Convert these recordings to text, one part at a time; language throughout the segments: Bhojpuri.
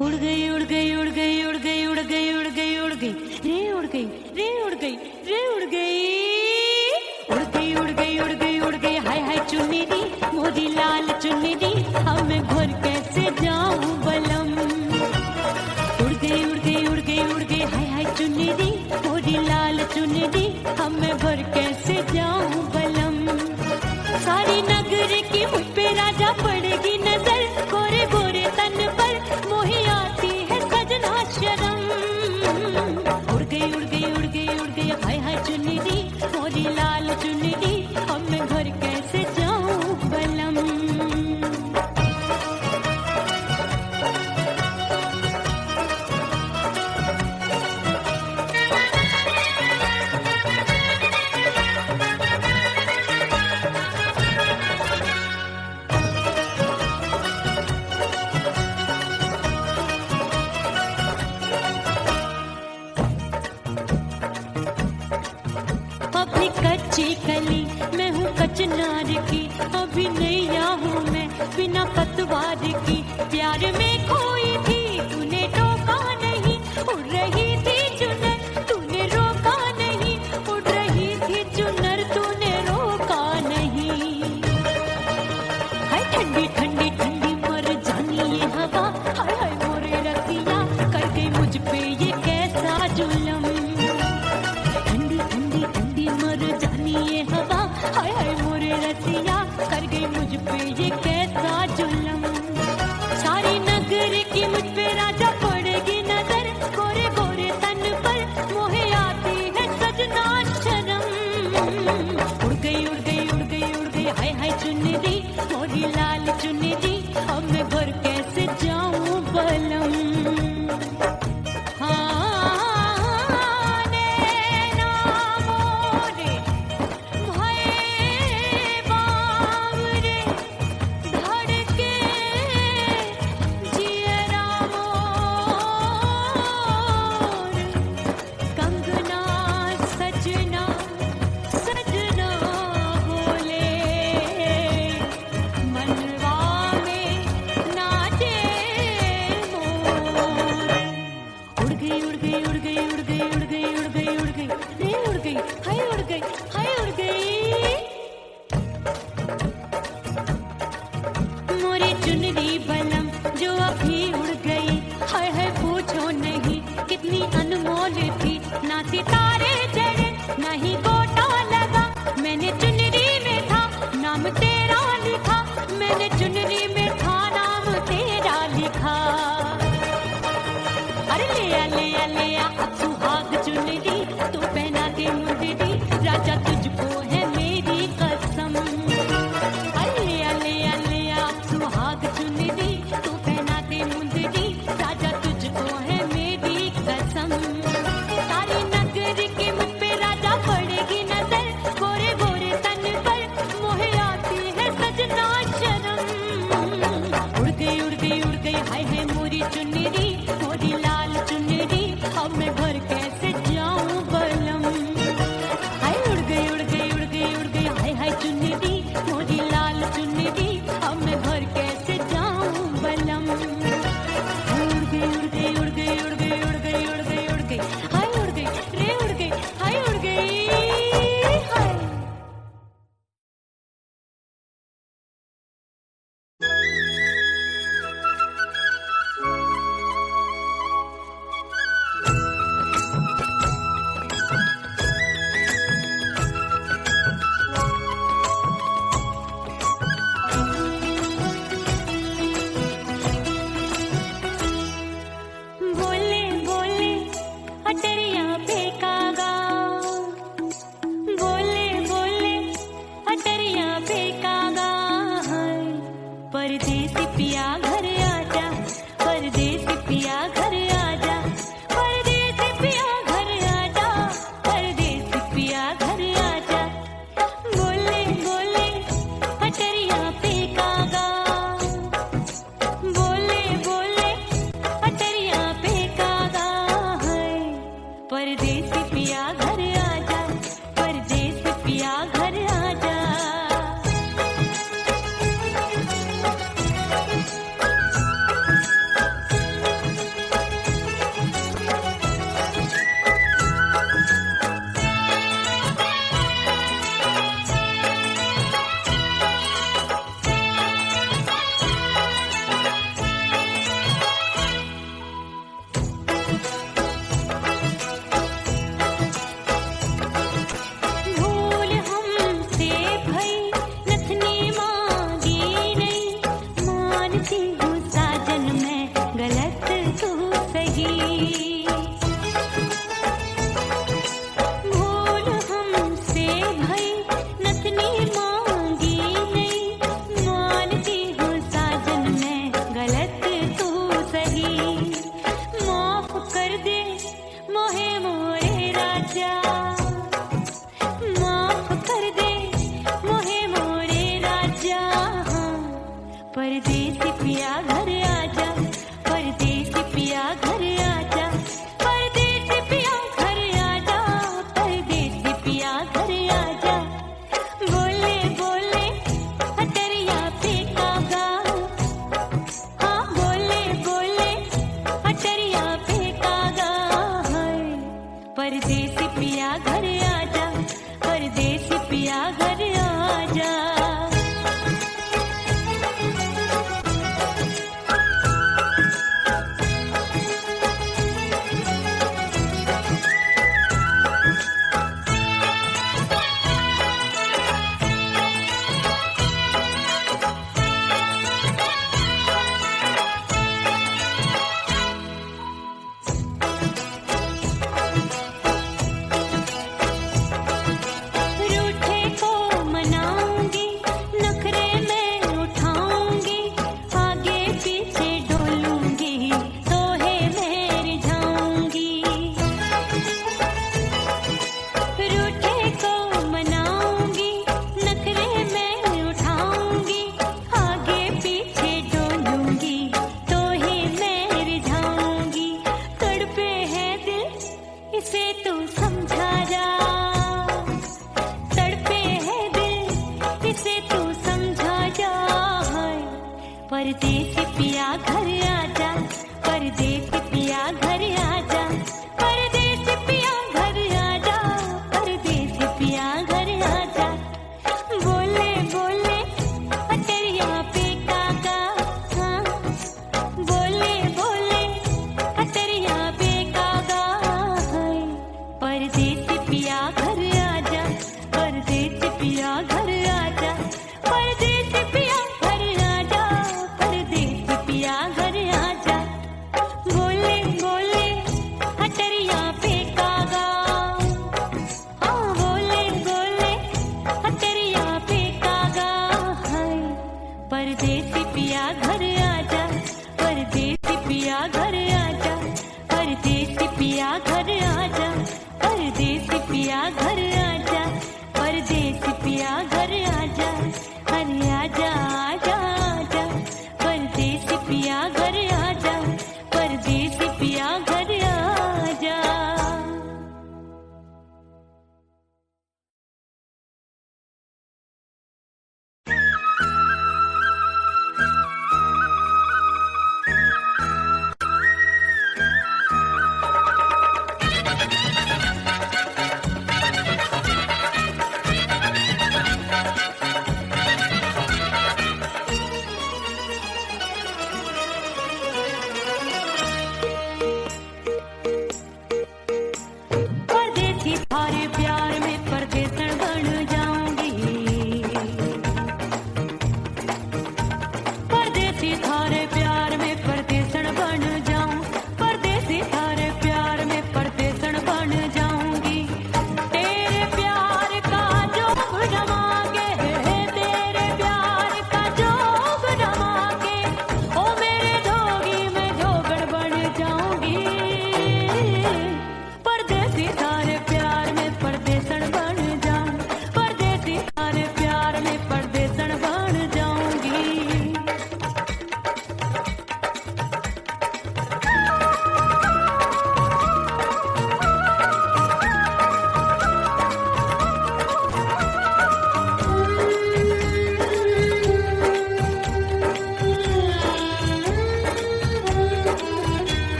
उड़ गई उड़ गई उड़ गई उड़ गई उड़ गई उड़ गई उड़ गई रे उड़ गई रे उड़ गई रे उड़ गई उड़ गई उड़ गई उड़ गई उड़ गई हाय हाय चुन्नी दी मोदी लाल चुन्नी दी अब मैं घर कैसे जाऊं बलम। उड़ गई उड़ गई उड़ गई उड़ गई हाय हाय चुन्नी दी मोदी लाल चुन्नी दी अब मैं घर कैसे जाऊं बलम। सारी नगर की मुझ पे राजा पड़ेगी नजर गोरे गोरे तन पर मोही आती है सजना शर्म। उड़ गई उड़ गई उड़ गई उड़ गई हाय हाय चुन्नी दी मोरी लाल चुन्नी दी अब मैं घर कैसे जाऊं बलम। अभी कच्ची कली मैं हूँ कचनार की अभी नैया हूँ मैं बिना पतवार की प्यार में खोई थी तूने टोका नहीं उड़ रही थी चुनर तूने रोका नहीं उड़ रही थी चुनर तूने रोका नहीं। हाय ठंडी ठंडी ठंडी मर जानी ये हवा हाय हाय मोरे रतिया कर गई मुझ पे ये कैसा जुल्म। ठंडी ठंडी ठंडी मर जानी ये हवा हाय हाय मोरे रतिया कर गई मुझ पे ये कैसा जुल्म। सारी नगर की मुझ पे राजा पड़ेगी नजर गोरे गोरे तन पर मोहे आती है सजना शर्म। उड़ गई उड़ गई उड़ गई उड़ गई हाय हाय चुन्नी दी मोरी लाल चुन्नी दी अब मैं घर कैसे जाऊं बलम। चुनरी बलम जो अभी उड़ गई हाय हाय पूछो नहीं कितनी अनमोल थी ना सितारे चढ़े ना ही गोटा लगा मैंने चुनरी में था नाम तेरा लिखा मैंने चुनरी में था नाम तेरा लिखा। अरे ले आ अब सुहाग चुनरी तू पहना दे मुझे दी राजा तुझको है मेरी कसम। सुहाग चुन्नी दी तू पहना दे मुंदरी राजा तुझको है मेरी कसम। सारी नगर की मुझ पे राजा पड़ेगी नजर गोरे गोरे तन पर मोहे आती है सजना शर्म। उड़ गई उड़ गई उड़ गई हाय हाय मोरी चुन्नी दी मोरी लाल चुन्नी दी अब मैं घर कैसे जाऊं बलम। हाय उड़ गई उड़ गई उड़ गई उड़ गई हाय हाय चुन्नी दी मोरी लाल चुन्नी दी अब मैं घर कैसे जाऊं बलम। उड़ गई उड़ गई उड़ गई उड़ गई उड़ गई उड़ गई उड़ गई हाय उड़ गई रे उड़ गई हाय उड़ गई हाय। परदेसी पिया घर आजा, परदेसी पिया घर आजा, परदेसी पिया घर आजा, परदेसी पिया घर आजा। बोले बोले अटरिया पे कागा, हाँ बोले बोले अटरिया पे कागा है। परदेसी पिया घर आजा, परदेसी पिया घर आजा। रूठे को मनाऊंगी, नखरे में उठाऊंगी, आगे पीछे डोलूंगी, तोहे मैं रिझाऊंगी। रूठे को मनाऊंगी, नखरे में उठाऊंगी, आगे पीछे डोलूंगी, तोहे मैं रिझाऊंगी। तड़पे है दिल इसे तू समझा जा, तड़पे है दिल इसे तू समझा जा है। परदेसी पिया घर आजा, परदेसी पिया घर आजा, परदेसी पिया घर आजा, परदेसी पिया घर आजा। बोले बोले अटरिया पे कागा, हाँ बोले बोले अटरिया पे कागा है। परदेसी पिया घर आजा, परदेसी पिया घर आजा, परदेसी पिया घर आजा, परदेसी पिया घर आजा। बोले बोले अटरिया पे कागा, हाँ बोले बोले अटरिया पे कागा है। परदेसी पिया घर आजा, परदेसी पिया घर आजा, परदेसी पिया घर आजा, परदेसी पिया घर आजा, परदेसी पिया घर आजा। अरे आजा आजा आजा, परदेसी पिया घर आजा, परदेसी पिया घर आजा। परदेसी थारे प्यार में परदेसन बन जाऊंगी, परदेसी थारे प्यार में परदेसन बन जाऊं, परदेसी थारे प्यार में परदेसन बन जाऊंगी। तेरे प्यार का जोग जमा के, तेरे प्यार का जोग जमा के, ओ मेरे जोगी मैं जोगड़ बन जाऊंगी। परदेसी थारे प्यार में परदेसन बन जाऊं, परदेसी थारे प्यार में परदेसन बन जाऊंगी।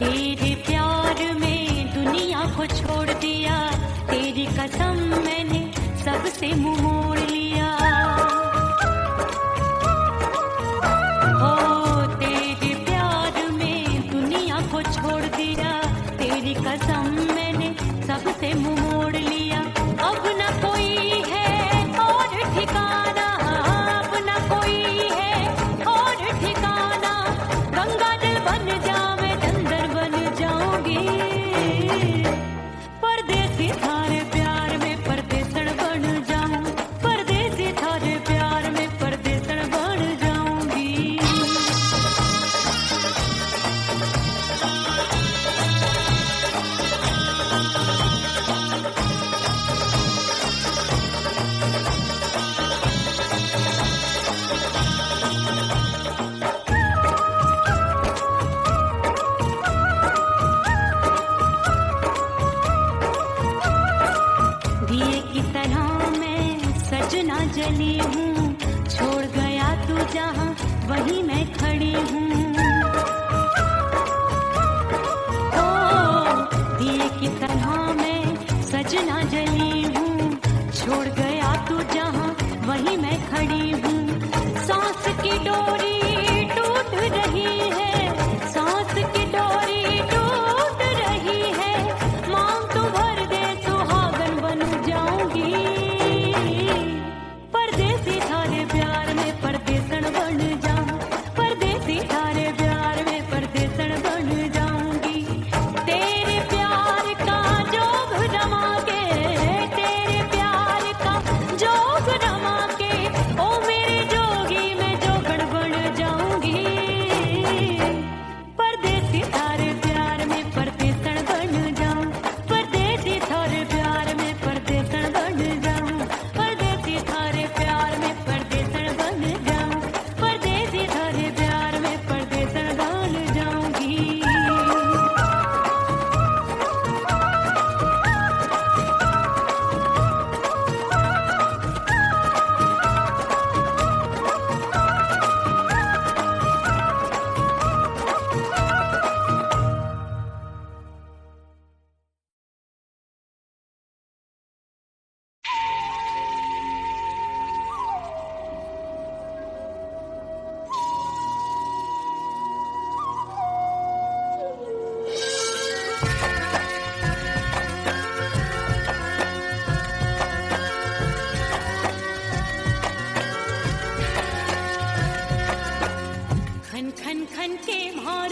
तेरे प्यार में दुनिया को छोड़ दिया, तेरी कसम मैंने सबसे मुंह मोड़ लिया। हो तेरे प्यार में दुनिया को छोड़ दिया, तेरी कसम मैंने सबसे मुंह मोड़ लिया। अब न कोई है और ठिकाना, अब न कोई है और ठिकाना, गंगा जल बन जावे चंदन बन जाऊंगी। परदेसी थारे प्यार में परदेसन बन जाऊं, परदेसी थारे प्यार में परदेसन बन जाऊंगी।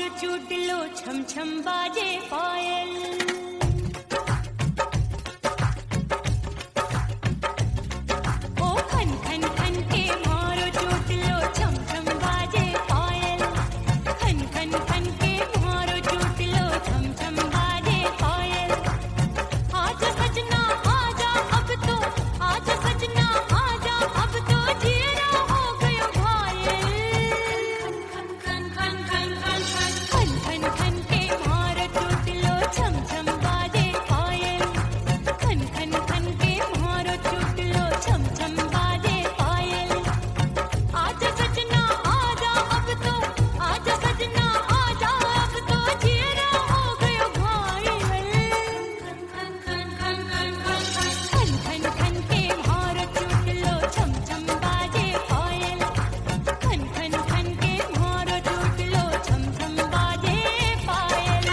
चूट लो छम छम बाजे पायल। ओ खन खन खन के मारो चूट लो छम छम बाजे पायल। खन खन खन के मारो चूट लो छम छम बाजे पायल। आजा सजना आजा अब तो, आजा सजना आजा अब तो जीरा हो गयो घायल। खन खन खन खन खन खन खन खन के मारो चूट लो छम छम बाजे पायल। खन खन खन के मारो चूट लो छम छम बाजे पायल। आजा सजना आजा अब तो, आजा सजना आजा अब तो जीरा हो गयो घायल। खन खन खन खन खन खन खन खन के मारो चूट लो छम छम बाजे पायल। खन खन खन के मारो चूट लो छम छम बाजे पायल।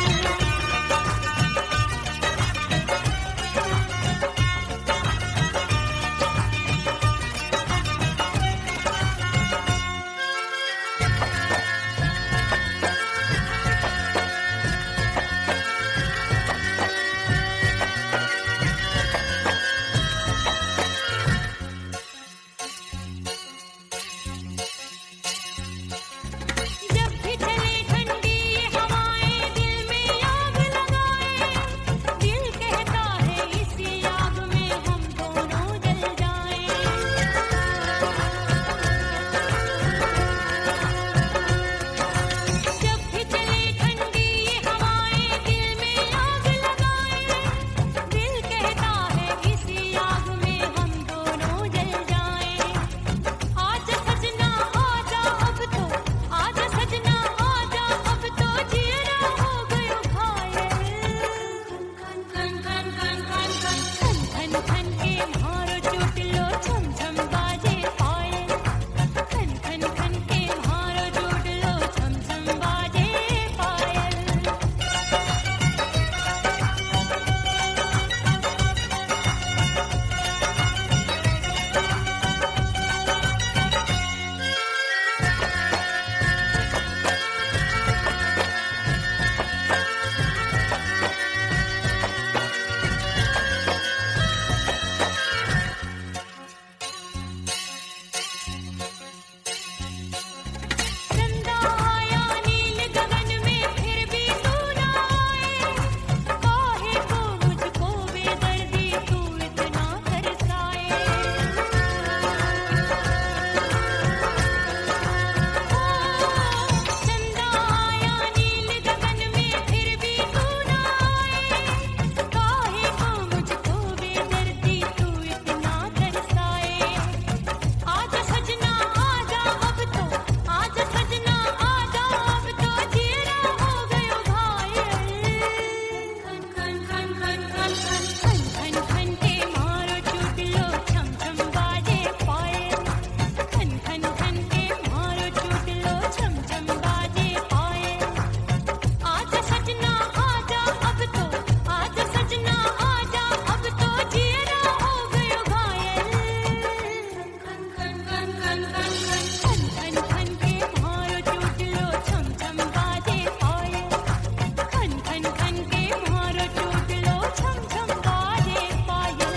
जब भी चले ठंडी ये हवाएं दिल में आग लगाए। दिल कहता है इसी आग में हम दोनों जल जाएं। जब भी चले ठंडी ये हवाएं दिल में आग लगाए। दिल कहता है इसी आग में हम दोनों जल जाएं। आजा सजना आजा अब तो, आजा सजना आजा अब तो जीरा हो गयो घायल। खन खन खन खन खन खन खन खन के मारो चूट लो छम छम बाजे पायल। खन खन खन के मारो चूट लो छम छम बाजे पायल। चंदा आया नील गगन में फिर भी तू ना आए। काहे को मुझको बेदर्दी तू इतना तरसाए। चंदा आया नील गगन में फिर भी तू ना आए। काहे को मुझको बेदर्दी तू इतना तरसाए। आजा सजना आजा अब तो, आजा सजना आजा अब तो जीरा हो गयो घायल। खन खन खन खन खन खन खन खन के मारो चूट लो छम छम बाजे पायल। खन खन खन के मारो चूट लो छम छम बाजे पायल। आजा सजना आजा अब तो, आजा सजना आजा अब तो जीरा हो गयो घायल। खन खन खन खन खन खन खन खन के मारो चूट लो छम छम बाजे पायल। खन खन खन के मारो चूट लो छम छम बाजे पायल।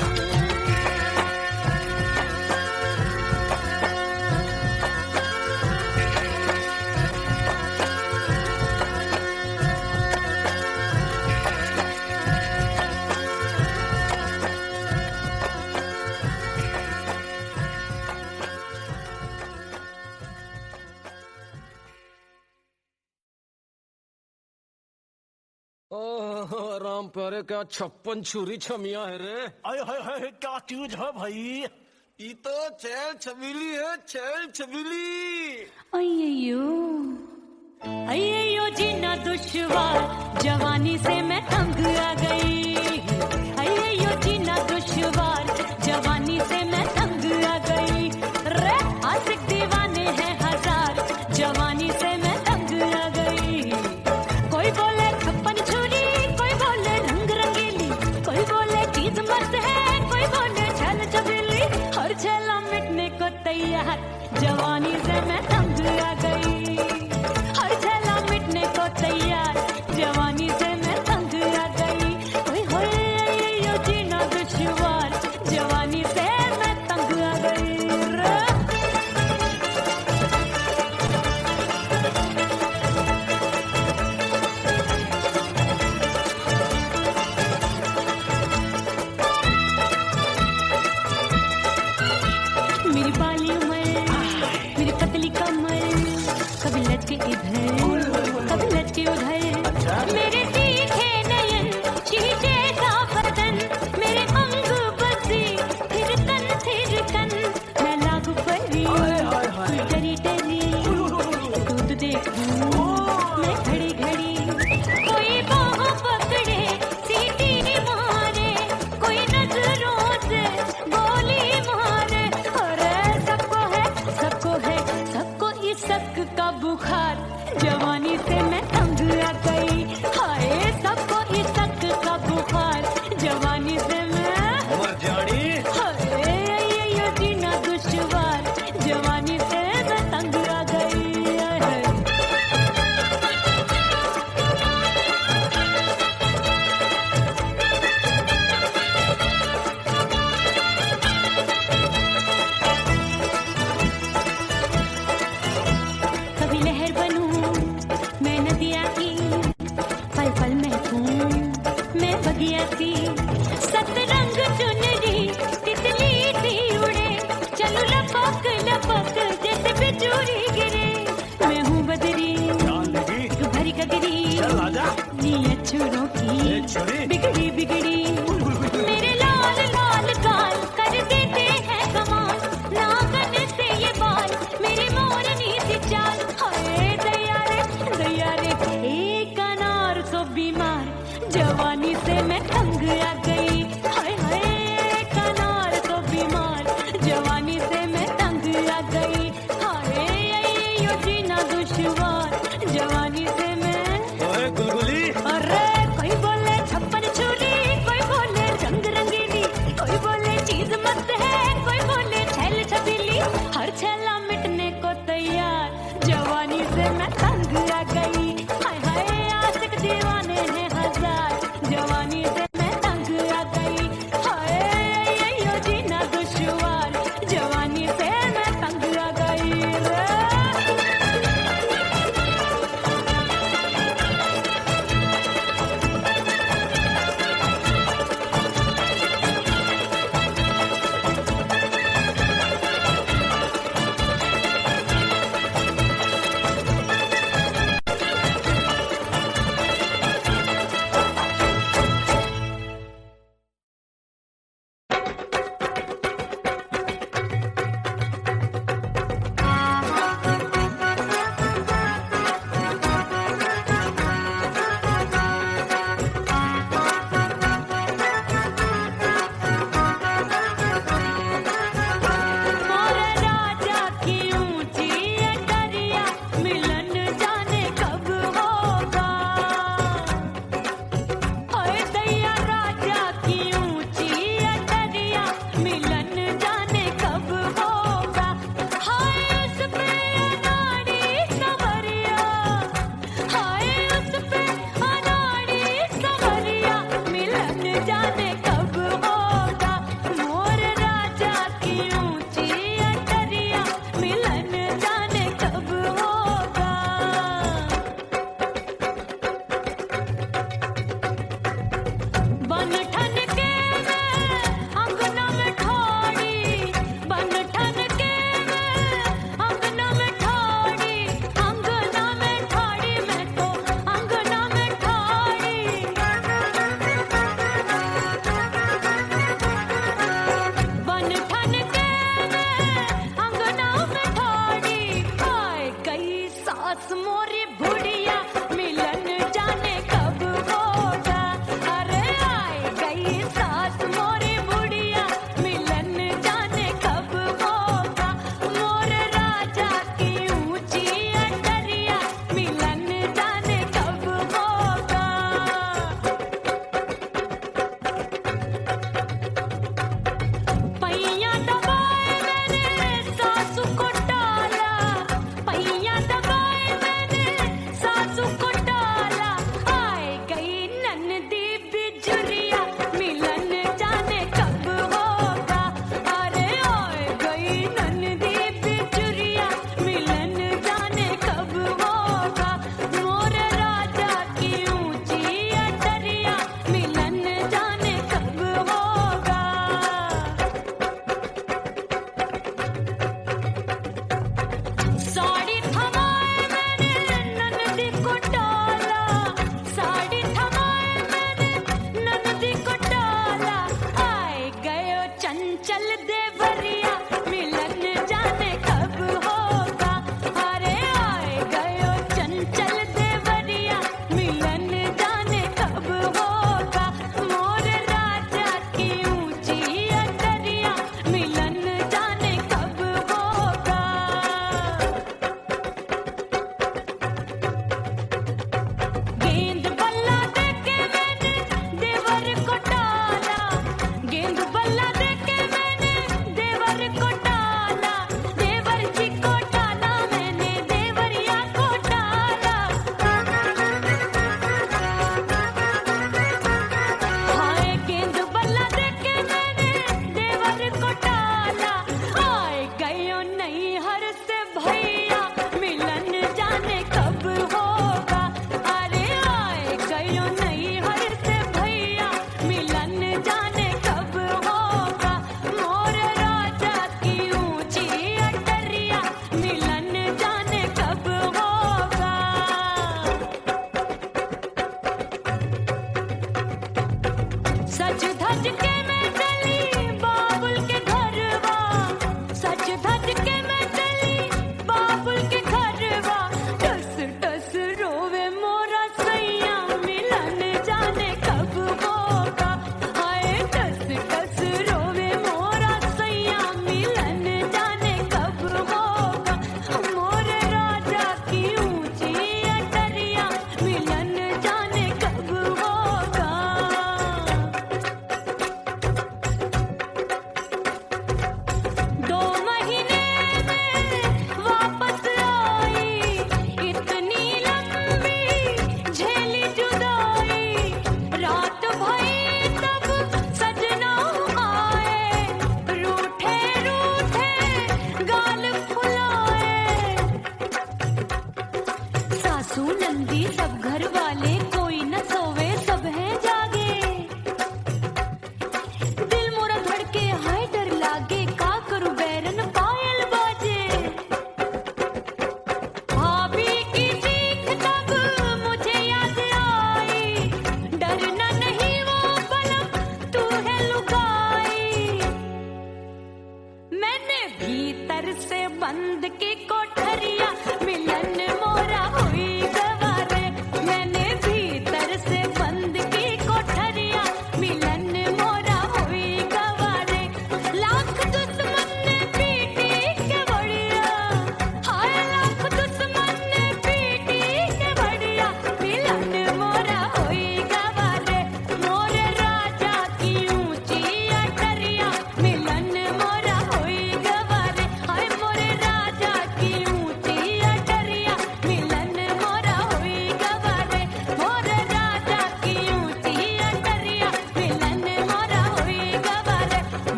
ओह राम प्यारे क्या 56 छुरी छमिया है रे। अरे हाय हाय क्या चीज है भाई। ये तो छैल छबीली है, छैल छबीली। अय्यो अय्यो जीना दुश्वार जवानी से मैं तंग आ गई। अय्यो जीना दुश्वार जवानी से मैं तंग आ गई। रे आशिक दीवाने हैं हजार जवानी से मैं तंग आ गई। कोई बोले 56 छुरी, कोई बोले रंग रंगीली, कोई बोले चीज मस्त है, कोई बोले छैल छबीली। हर छैला मिटने को तैयार जवानी से मैं तंग आ गई। हर छैला मिटने को तैयार नदिया की पल पल महकूं मैं बगिया सी सतरंग चुनरी तितली सी उड़े चलो लपक लपक जैसे बिजूरी गिरे मैं हूँ बदरी जान लगी तू भरी गगरी चल आजा नीयत छोरों ए की छोरी बिगड़ी बिगड़ी मेरे लाल लाल गाल कर देते हैं कमाल नागन से ये बाल मेरी मोरनी सी चाल हाय दैया रे एक अनार को बीमार जवानी से मैं तंग आ गई हाय हाय एक अनार को बीमार जवानी से मैं तंग आ गई हाय यो जीना दुश्वार जवानी से मैं ओए गुलगुली अरे कोई बोले छप्पन छुरी कोई बोले रंग रंगीली कोई बोले चीज मस्त है कोई बोले छैल छबीली हर छैला मिटने को तैयार जवानी से मैं तंग आ गई हाय हाय आशिक दीवाने हैं हजार जवानी से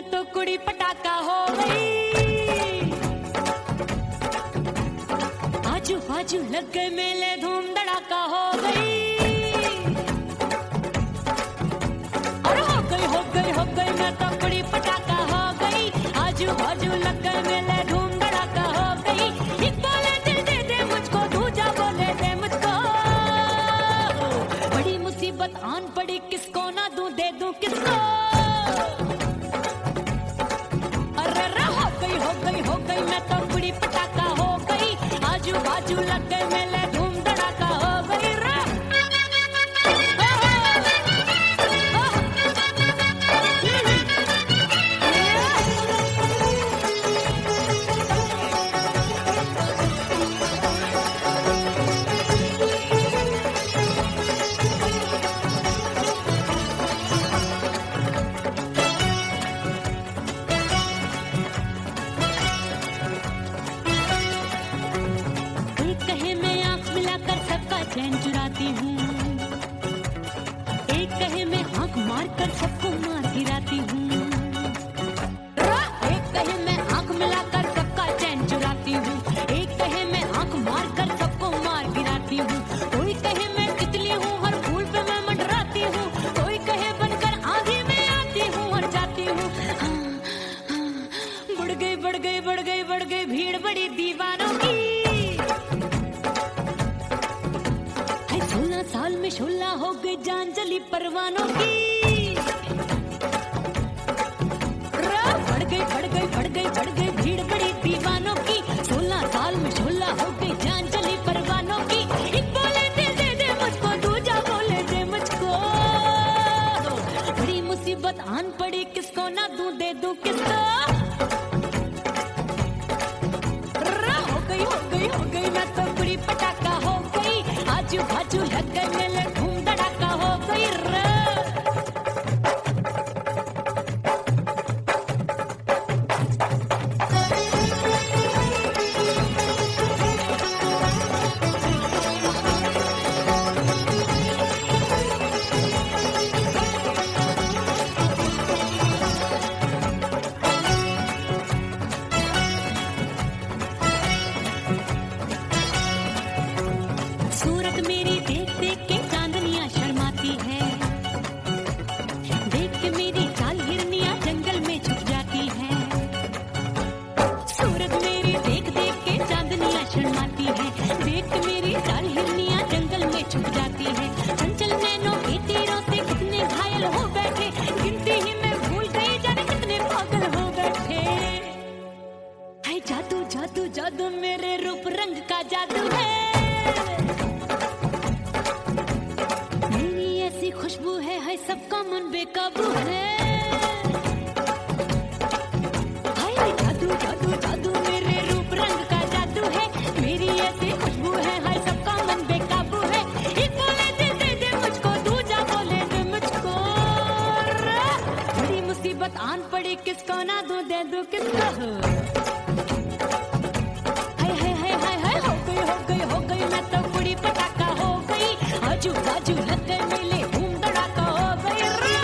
मैं तो कुड़ी पटाखा हो गई। आजू बाजू लग गए मेले, धूम धड़ाका हो गई। और हो गई मैं तो कुड़ी पटाखा हो गई। आजू बाजू लग गए मेले, धूम धड़ाका हो गई। एक बोले दिल दे दे मुझको, दूजा बोले दे मुझको। बड़ी मुसीबत आन पड़ी, किसको ना दूं दे दूं किसको। अरे हो गई मैं तो कुड़ी पटाखा हो गई। आजू बाजू लग गए मेले, धूम धड़ाका हो गई रे। कोई कहे मैं आंख मिलाकर सबका चैन चुराती हूँ, एक कहे मैं आंख मारकर सबको मार गिराती हूँ। एक कहे मैं आंख मिलाकर सबका चैन चुराती हूँ, एक कहे मैं आंख मारकर सबको मार गिराती हूँ। कोई कहे मैं तितली हूँ, हर फूल पे मैं मंडराती हूँ। कोई कहे बनकर आंधी में आती हूँ और जाती हूँ। बढ़ गई भीड़ बड़ी दीवानों की। 16 साल में शोला हो गई, जान जली परवानों की। बढ़ गई भीड़ बड़ी दीवानों की। 16 साल में शोला हो गई, जान जली परवानों की। एक बोले दिल दे दे मुझको, दूजा बोले दे मुझको। बड़ी मुसीबत आन पड़ी, किसको ना दूं दे दूं किसको। हो गई मैं तो कुड़ी पटाखा हो गई। आजू बाजू लग गए मेले, धूम धड़ाका हो गई रे। सूरत मेरी देख देख के चांदनियां शर्माती है। देख के मेरी चाल हिरनियां जंगल में छुप जाती है। सूरत मेरी देख देख के चांदनियां शर्माती है। देख के मेरी चाल हिरनियां जंगल में छुप जाती है। चंचल नैनों के तीरों से कितने घायल हो बैठे, गिनती ही मैं भूल गई जाने कितने पागल हो बैठे। है जादू जादू जादू मेरे रूप रंग का जादू है। खुशबू है सबका मन बेकाबू है। हाय जादू जादू जादू मेरे रूप रंग का जादू है। मेरी ऐसी खुशबू है, हाय सबका मन बेकाबू है। एक बोले दिल दे दे मुझको, दूजा बोले दे मुझको। बड़ी मुसीबत आन पड़ी, किसको ना दूं दे दूं किसको। हाय हो गई मैं तो कुड़ी पटाखा हो गई। आजू बाजू लग गए मेले, धूम धड़ाका हो गई रे।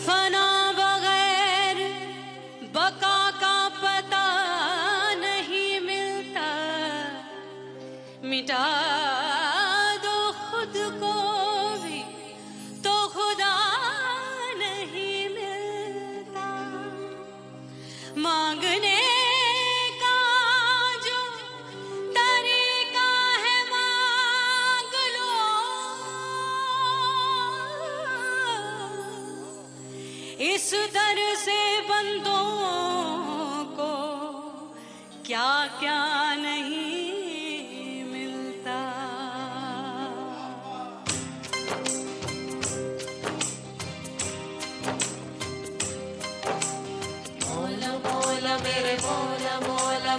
फना बगैर बका का पता नहीं मिलता। मिटा दो खुद को भी तो खुदा नहीं मिलता। मांगने का जो तरीका है मांग लो। इस दर से बंदों को क्या क्या नहीं मिलता।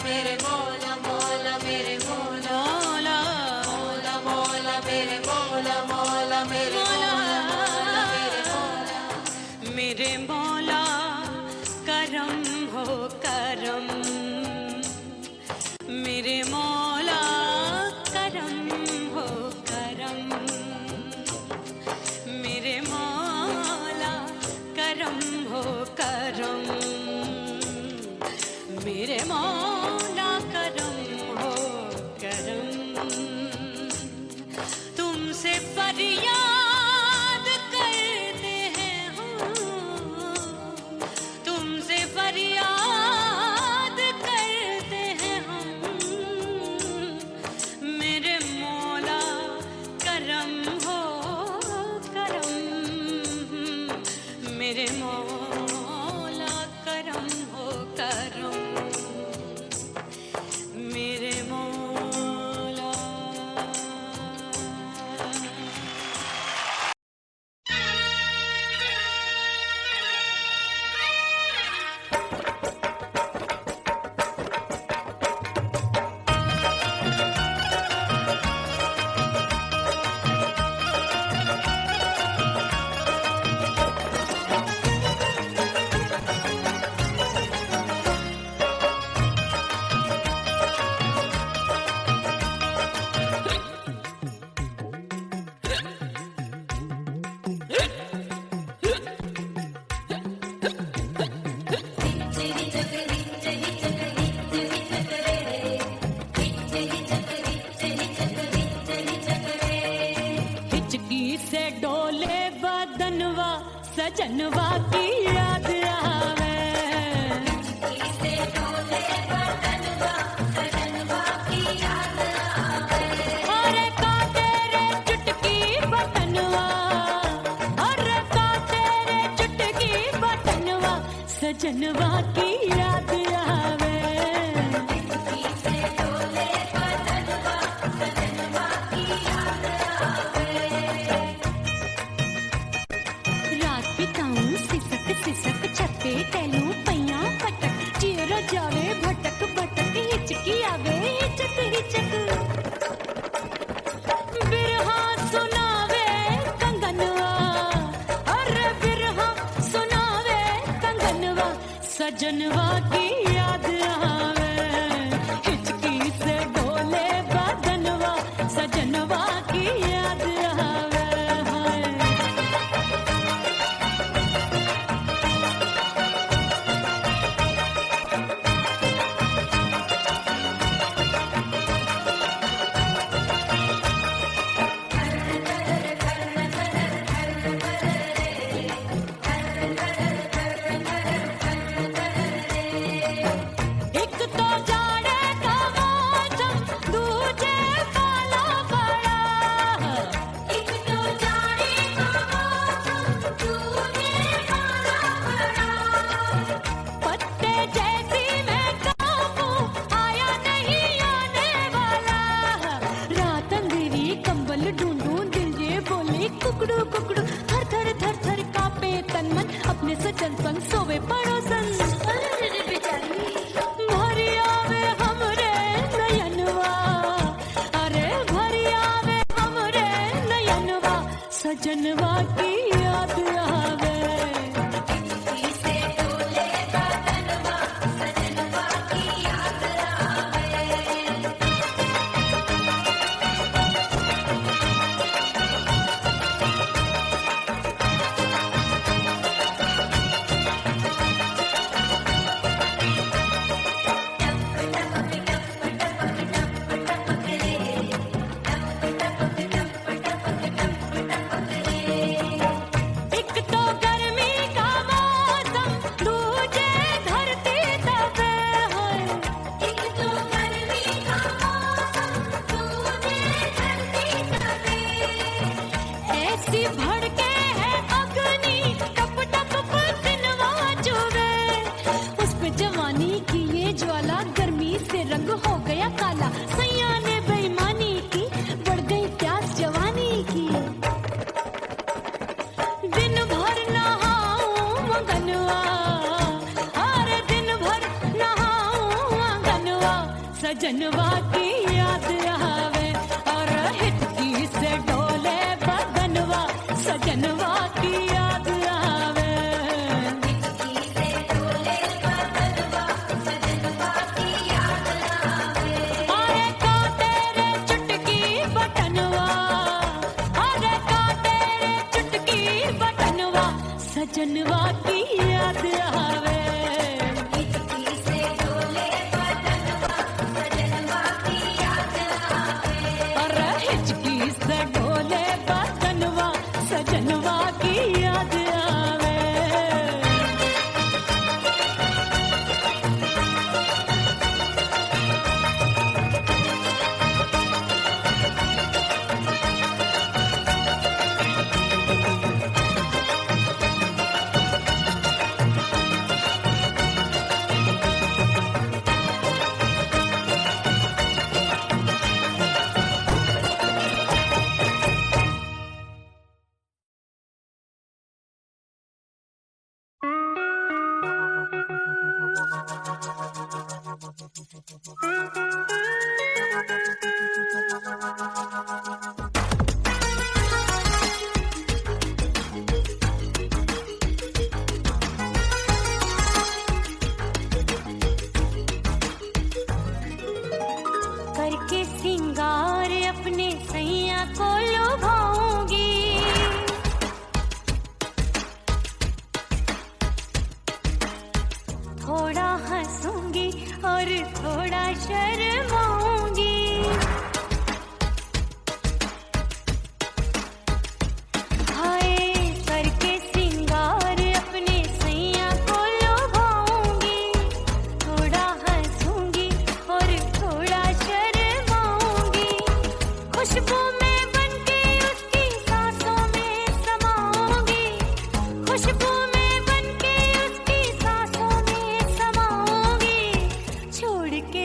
मेरे मौला मौला मेरे मौला मौला मौला मेरे मौला मौला मेरे मौला मेरे मौला करम हो करम मेरे मौला करम हो करम मेरे मौला करम हो करम मेरे मौला करम हो करम तुमसे फरियाद करते हैं हम तुमसे फरियाद करते हैं हम मेरे मौला करम हो करम मेरे मौला करम हो करम मेरे मौला हिचकी से डोले बदनवा सजनवा की याद आवे अरे का तेरे चुटकी बदनवा अरे का तेरे चुटकी बदनवा सजनवा की याद आवे रात बिताऊं सिसक सिसक छते टैलू पैया पटक चेहरा जावे भटक भटक हिचकी आवे हिचक हिचक बिरहा सुनावे कंगनवा अरे बिरहा सुनावे कंगनवा सजनवा की याद आवे हिचकी से डोले बदनवा सजनवा की याद आवे हाय एक तो जाड़े का मौसम दूजे काला पड़ा एक तो जाड़े का मौसम दूजे काला पड़ा पत्ते जैसी मैं काबू आया नहीं आने वाला रात अंधेरी कंबल ढूंढूं दिल ये बोले कुकड़ू कुकड़ू थर थर थर थर कांपे तन मन अपने सजन संग सोवे पड़ोसन भरी आवे हमरे नयनवा अरे भरी आवे हमरे नयनवा सजनवा की याद आवे एक तो सजनवा की याद आवे और हिचकी से डोले बदनवा सजनवा की याद आवे हिचकी से डोले बदनवा सजनवा की याद आवे अरे का तेरे चुटकी बटनवा अरे का तेरे चुटकी बटनवा सजनवा की याद आवे सजनवा की याद आवे करके सिंगार अपने सैया को लुभाऊंगी थोड़ा हंसूंगी और थोड़ा शर्माऊंगी हाय करके सिंगार अपने सैया को लुभाऊंगी थोड़ा हंसूंगी और थोड़ा शर्माऊंगी खुशबू में बनके उसकी सांसों में समाऊंगी खुशबू में बनके उसकी सांसों में समाऊंगी छोड़ के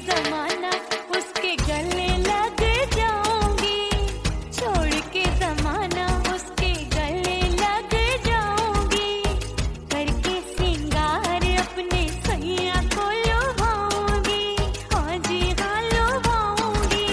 जमाना उसके गले लग जाऊंगी छोड़ के जमाना उसके गले लग जाऊंगी करके सिंगार अपने सैया को लुभाऊंगी हाँ जी हाँ लुभाऊंगी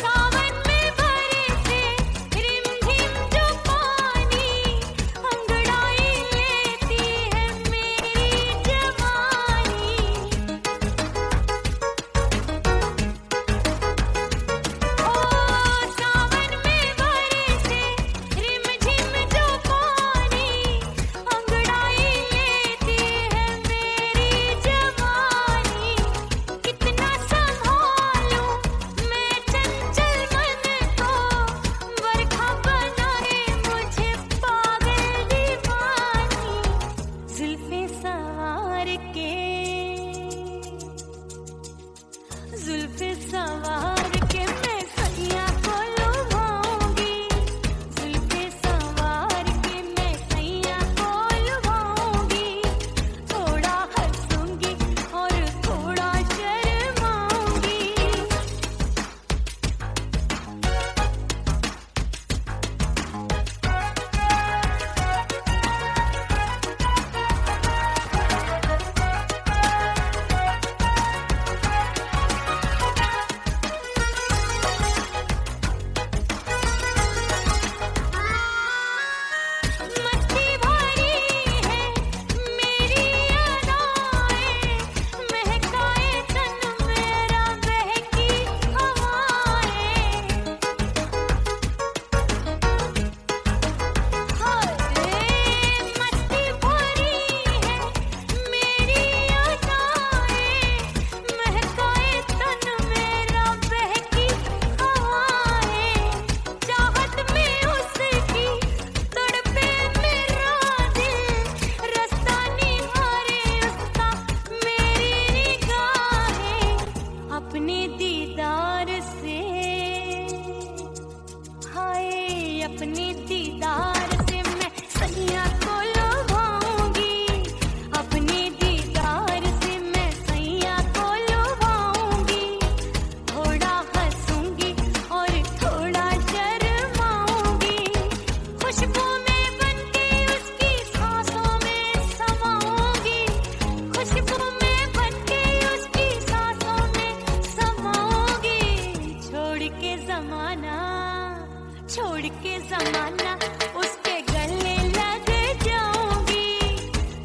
सावन में बरसे रिमझिम जो पानी अंगड़ाई लेती है मेरी जवानी ओ सावन में बरसे रिमझिम जो पानी अंगड़ाई लेती है मेरी जवानी कितना संभालूं मैं चंचल मन को बरखा बनाए मुझे पागल दीवानी जुल्फे सवार के मैं सैया को लुभाऊंगी जुल्फे सवार के मैं सैया को लुभाऊंगी थोड़ा हंसूंगी और थोड़ा शर्माऊंगी मस्ती भरी है मेरी अदाएं महकाए तन मेरा बहकी हवाएं मस्ती भरी है मेरी अदाएं महकाए तन मेरा बहकी हवाएं चाहत में उसकी तड़पे मेरा दिल रास्ता निहारे उसका मेरी निगाहें अपने दीदार से हाय अपने दीदार से मैं सैया को लुभाऊंगी अपने दीदार जमाना, छोड़ के जमाना उसके गले लग जाऊंगी,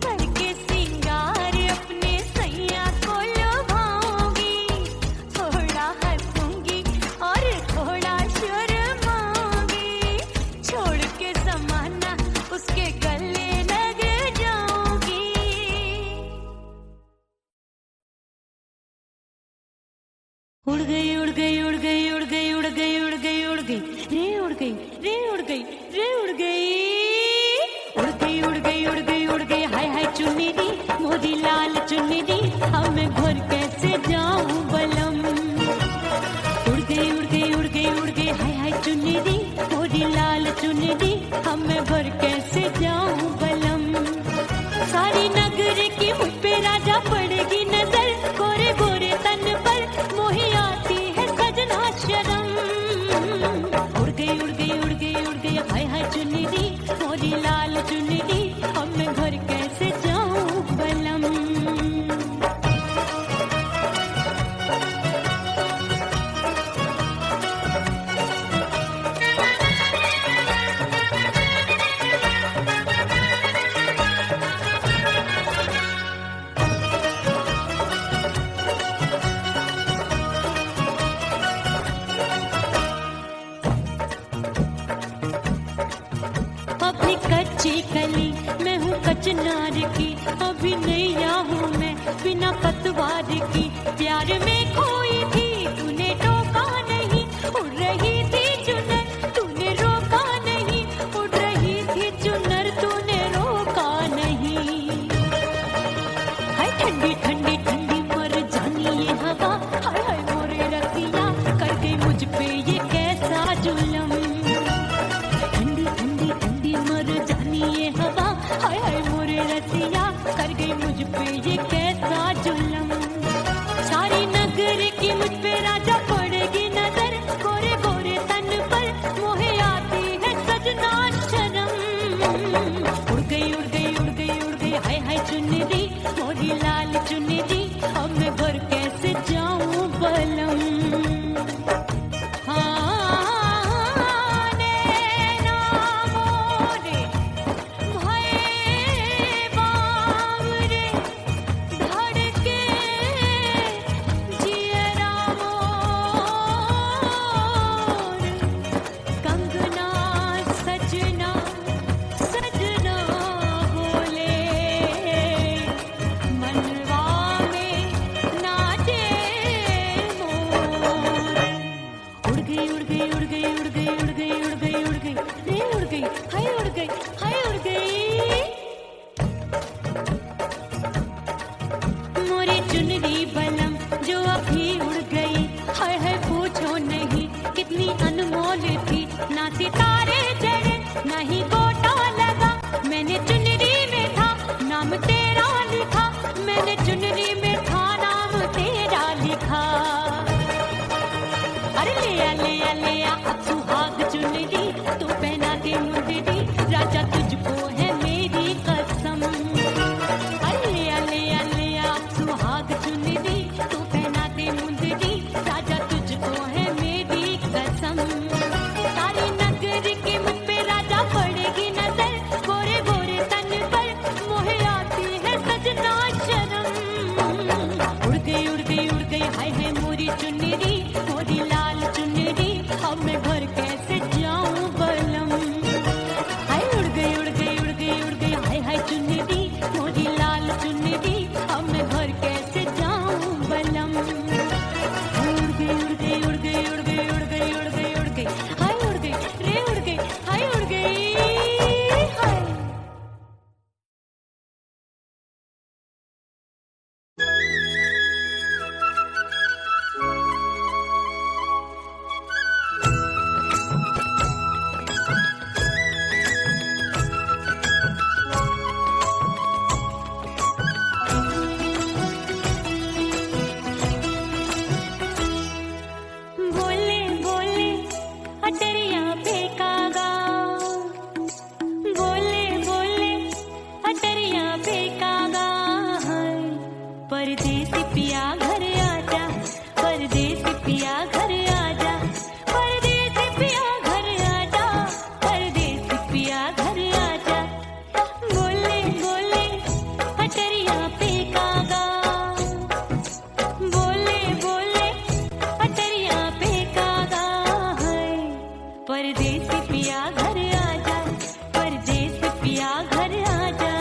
करके सिंगार अपने सैया को लुभाऊंगी, थोड़ा हंसूंगी और थोड़ा शर्माऊंगी, छोड़ के जमाना उसके गले लग जाऊंगी। उड़ गई उड़ गई उड़ गई उड़ गई उड़ गई उड़ गई उड़ गई रे उड़ गई रे उड़ गई रे उड़ गई उड़ गई उड़ गई उड़ गई उड़ गई हाय हाय चुन्नी दी मोरी लाल चुन्नी दी अब मैं घर कैसे जाऊं बलम। उड़ गई उड़ गई उड़ गई उड़ गई हाय हाय चुन्नी दी मोरी लाल चुन्नी दी अब मैं घर कैसे जाऊं बलम। सारी नगर की मुझ पे राजा पड़ेगी नजर, गोरे गोरे तन पर मोही आती है सजना शर्म। उड़ गई उड़ गई उड़ गई उड़ गई हाय हाय चुन्नी दी मोरी लाल चुन्नी दी अब मैं घर कैसे जाऊं बलम। अपनी कच्ची कली मैं हूँ कचनार की, अभी नैया हूँ मैं बिना पतवार की, प्यार में खोई थी तूने टोका नहीं, उड़ रही थी चुनर तूने रोका नहीं, उड़ रही थी चुनर तूने रोका नहीं। हाय ठंडी ठंडी ठंडी मर जानी ये हवा, हाय हाय मोरे रतिया कर गई मुझ पे ये कैसा जुलम। ठंडी ठंडी ठंडी मर जानी ये हवा, हाय हाय मोरे रतिया कर गई मुझ पे ये कैसा जुलम। सारी नगर की मुझ पे राजा पड़ेगी नजर, गोरे गोरे तन पर मोहे आती है सजना शर्म। उड़ गई उड़ गई उड़ गई उड़ गई हाय हाय चुन्नी दी मोरी लाल चुन्नी दी अब मैं घर कैसे जाऊं बलम। चुनरी बलम जो अभी उड़ गई, हाय हाय पूछो नहीं कितनी अनमोल थी, ना सितारे जड़े ना ही गोटा लगा, मैंने चुनरी में था नाम तेरा लिखा, मैंने चुनरी में था नाम तेरा लिखा। अरे ले आ अब सुहाग चुनरी तू पहना दे मुझे दी, राजा तुझको है मेरी कसम। अरे ले आ सुहाग चुनरी तू पहना दे मुझे दी, राजा तुझको है मेरी कसम। सारी नगर की मुझ पे राजा पड़ेगी नजर, गोरे गोरे तन पर मोहे आती है सजना शर्म। उड़ गई उड़ गई उड़ गई हाय हाय मोरी चुन्नी मोरी लाल चुन्नी अब मैं घर कैसे जाऊं बलम। हाय उड़ गई उड़ गई उड़ गई उड़ गई हाय हाय चुन्नी मोरी लाल चुन्नी अब मैं घर कैसे जाऊं बलम। उड़ गई उड़ गई उड़ गई उड़ गई उड़ गई उड़ गई उड़ गई हाय उड़ गई रे उड़ गई हाय उड़ गई हाय। परदेसी पिया घर आजा, परदेसी पिया घर आजा।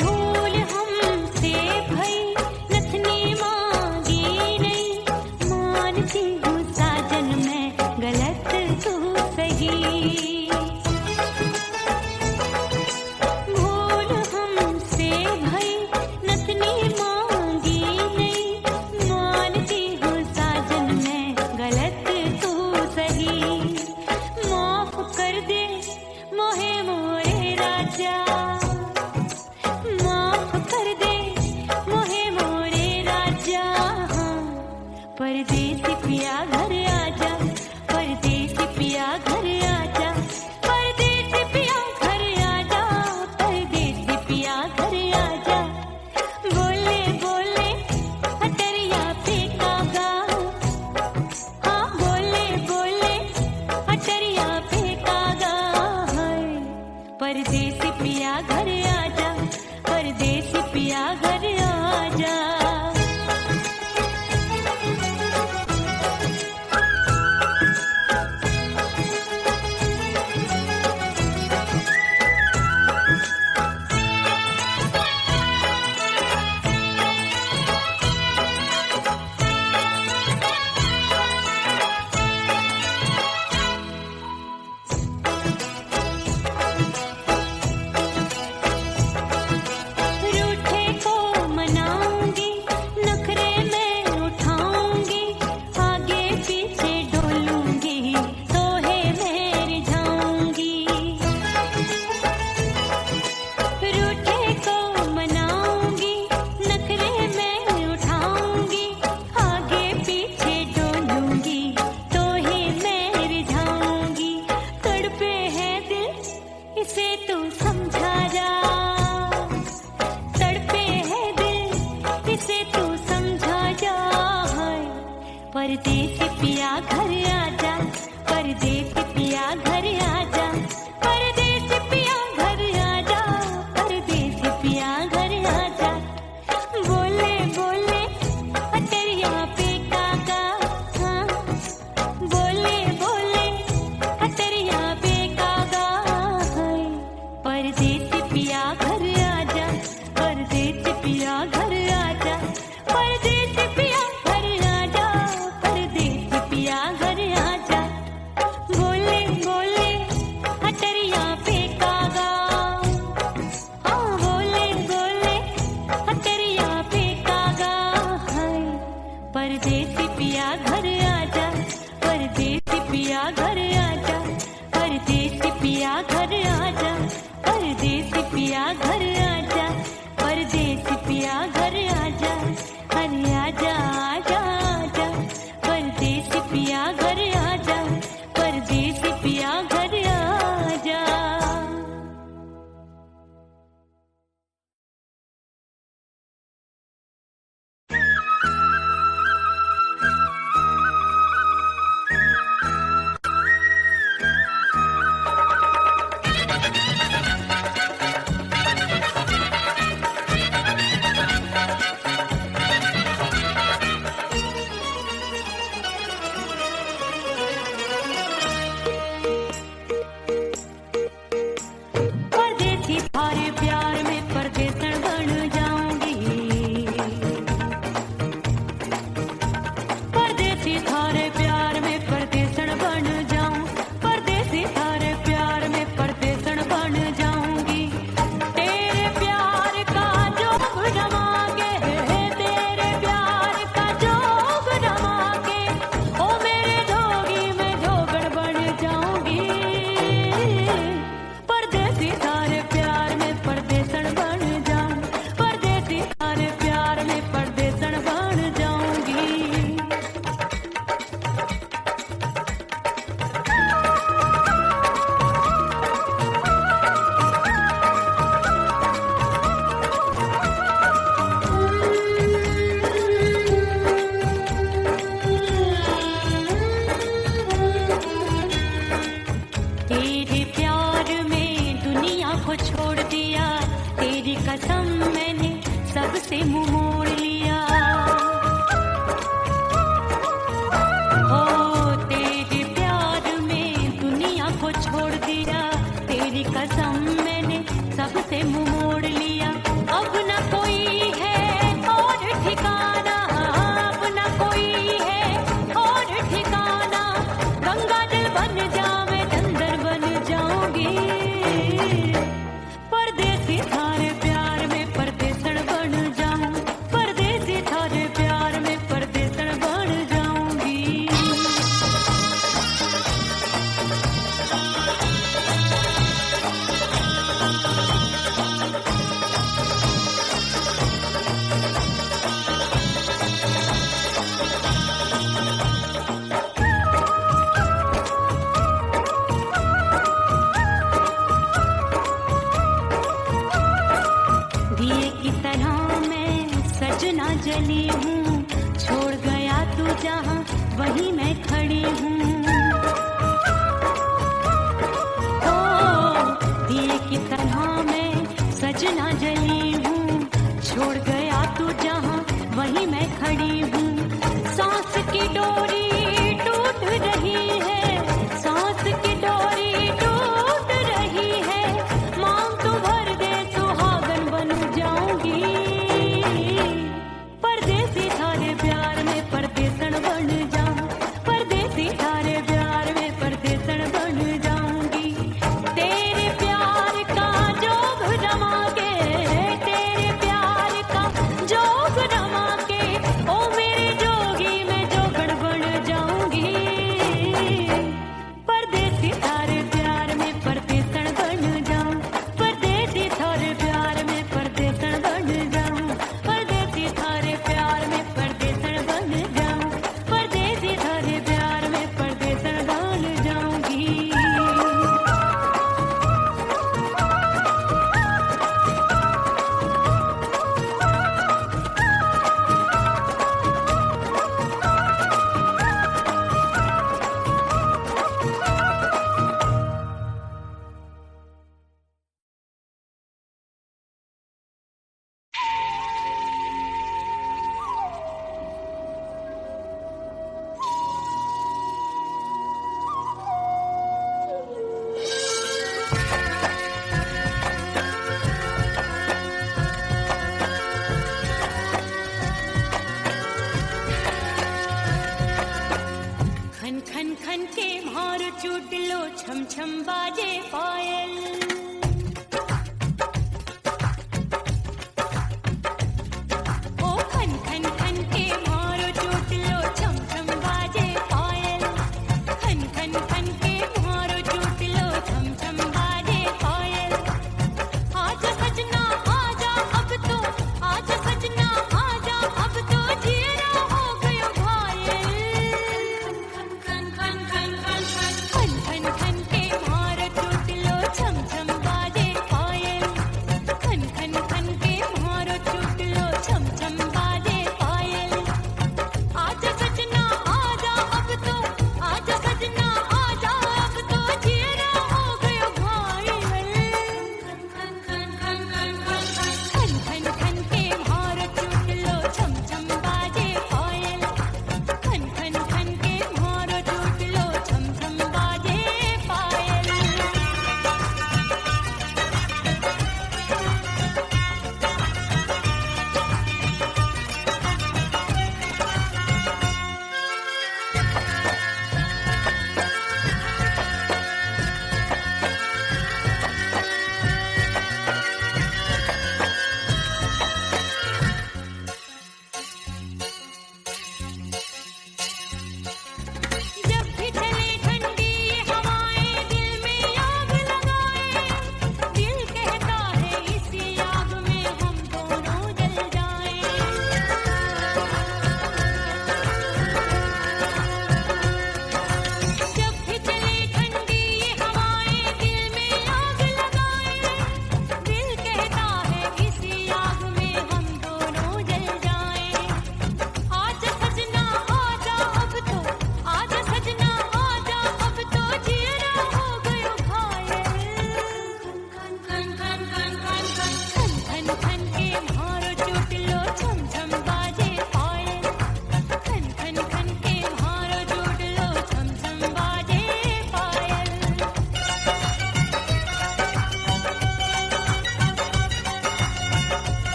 भूल हमसे भई नथनी मांगी नहीं, मानती हूँ साजन मैं गलत तू सही। भूल हमसे भई नथनी मांगी नहीं, मानती हूँ साजन मैं गलत तू सही। माफ कर दे मोहे मोरे राजा, माफ कर दे मोहे मोरे राजा। परदेसी पिया घर आजा, परदेसी पिया घर आजा, परदेसी पिया घर आजा, परदेसी पिया घर आजा। बोले बोले अटरिया पे कागा, हाँ बोले बोले अटरिया पे कागा है। परदेसी पिया घर आजा, परदेसी पिया घर आजा। रूठे को मनाऊंगी, नखरे में उठाऊंगी, आगे पीछे डोलूंगी, तोहे मैं रिझाऊंगी। रूठे को मनाऊंगी, नखरे में उठाऊंगी, आगे पीछे डोलूंगी, तोहे मैं रिझाऊंगी। तड़पे है दिल इसे तू समझा जा, तड़पे है दिल इसे तू समझा जा। परदेसी पिया घर आजा, परदेसी पिया घर आजा, परदेसी पिया घर आजा, परदेसी पिया घर आजा। बोले बोले अटरिया पे कागा, हाँ बोले बोले अटरिया पे कागा है। परदेसी पिया घर आजा, परदेसी पिया घर आजा, परदेसी पिया घर आजा, परदेसी पिया घर आजा। बोले बोले अटरिया पे कागा, हाँ बोले बोले अटरिया पे कागा है। परदेसी पिया घर आजा, परदेसी पिया घर आजा, परदेसी पिया घर आजा, परदेसी पिया घर आजा, परदेसी पिया घर आजा। अरे आजा आजा आजा, परदेसी पिया घर आजा, परदेसी पिया घर आजा। कसम मैंने सबसे मुंह मोड़ लिया। ओ तेरे प्यार में दुनिया को छोड़ दिया, तेरी कसम मैंने सबसे मुंह मोड़ लिया। अब न कोई है और ठिकाना, अब न कोई है और ठिकाना। गंगा जल बन जावे चंदन बन जाऊंगी, परदेसी थारे प्यार में परदेसण बन जाऊं, परदेसी थारे प्यार में परदेसण बन जाऊंगी। दिए की तरह मैं सजना जली हूँ, छोड़ गया तू जहाँ वहीं मैं खड़ी हूँ।